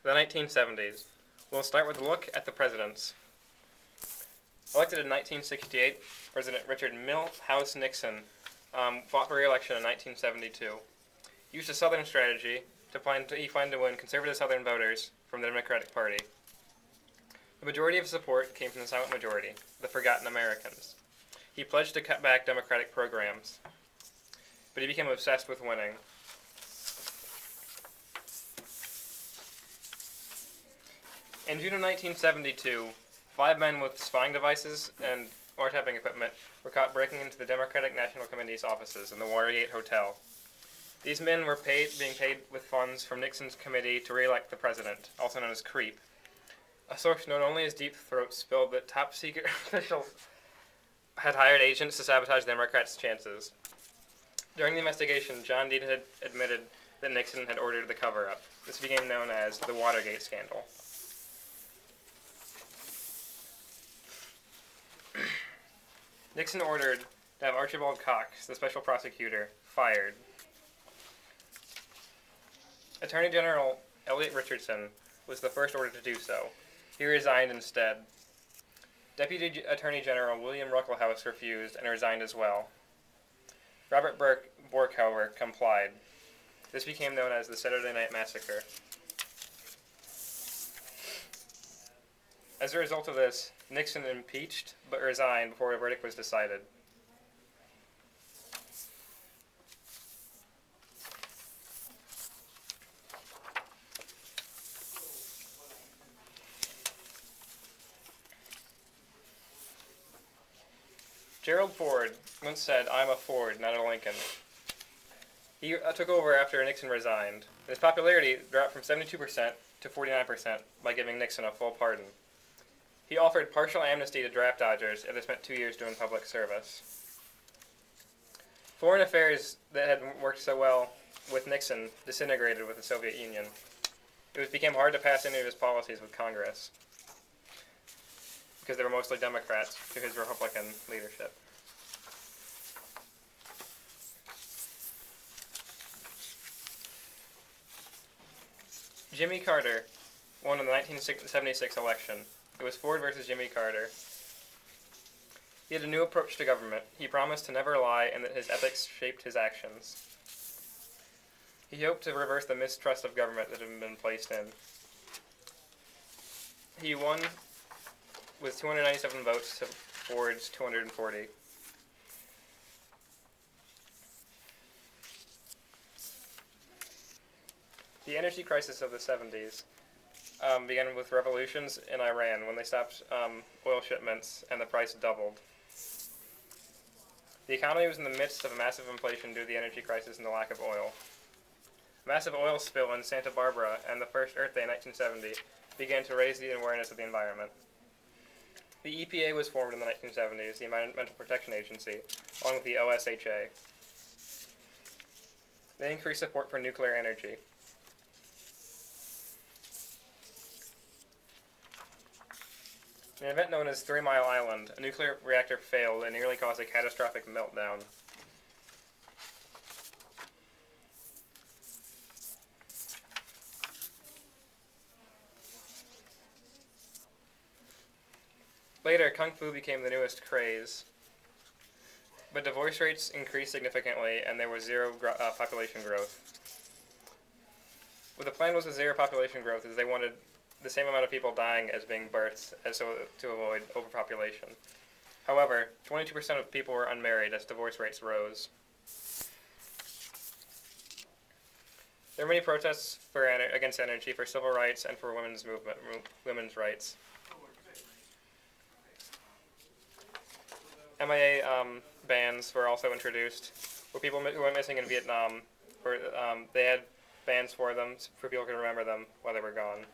The 1970s. We'll start with a look at the presidents. Elected in 1968, President Richard Milhous Nixon fought for re-election in 1972. He used a Southern strategy to find to win conservative Southern voters from the Democratic Party. The majority of support came from the silent majority, the Forgotten Americans. He pledged to cut back Democratic programs, but he became obsessed with winning. In June of 1972, 5 men with spying devices and wiretapping equipment were caught breaking into the Democratic National Committee's offices in the Watergate Hotel. These men were being paid with funds from Nixon's committee to re-elect the president, also known as CREEP. A source known only as Deep Throat spilled that top secret officials had hired agents to sabotage the Democrats' chances. During the investigation, John Dean had admitted that Nixon had ordered the cover-up. This became known as the Watergate scandal. Nixon ordered to have Archibald Cox, the special prosecutor, fired. Attorney General Elliot Richardson was the first ordered to do so. He resigned instead. Deputy Attorney General William Ruckelshaus refused and resigned as well. Robert Bork, however, complied. This became known as the Saturday Night Massacre. As a result of this, Nixon impeached but resigned before a verdict was decided. Gerald Ford once said, "I'm a Ford, not a Lincoln." He took over after Nixon resigned. His popularity dropped from 72% to 49% by giving Nixon a full pardon. He offered partial amnesty to draft dodgers if they spent 2 years doing public service. Foreign affairs that had worked so well with Nixon disintegrated with the Soviet Union. It became hard to pass any of his policies with Congress because they were mostly Democrats to his Republican leadership. Jimmy Carter won in the 1976 election. It was Ford versus Jimmy Carter. He had a new approach to government. He promised to never lie and that his ethics shaped his actions. He hoped to reverse the mistrust of government that had been placed in. He won with 297 votes to Ford's 240. The energy crisis of the 70s began with revolutions in Iran when they stopped oil shipments and the price doubled. The economy was in the midst of a massive inflation due to the energy crisis and the lack of oil. A massive oil spill in Santa Barbara and the first Earth Day in 1970 began to raise the awareness of the environment. The EPA was formed in the 1970s, the Environmental Protection Agency, along with the OSHA. They increased support for nuclear energy. In an event known as 3 Mile Island, a nuclear reactor failed and nearly caused a catastrophic meltdown. Later, Kung Fu became the newest craze. But divorce rates increased significantly and there was zero population growth. What the plan was with zero population growth is they wanted the same amount of people dying as being births to avoid overpopulation. However, 22% of people were unmarried as divorce rates rose. There were many protests against energy, for civil rights, and for women's rights. MIA bans were also introduced, where people who went missing in Vietnam, they had bans for them, for people to remember them while they were gone.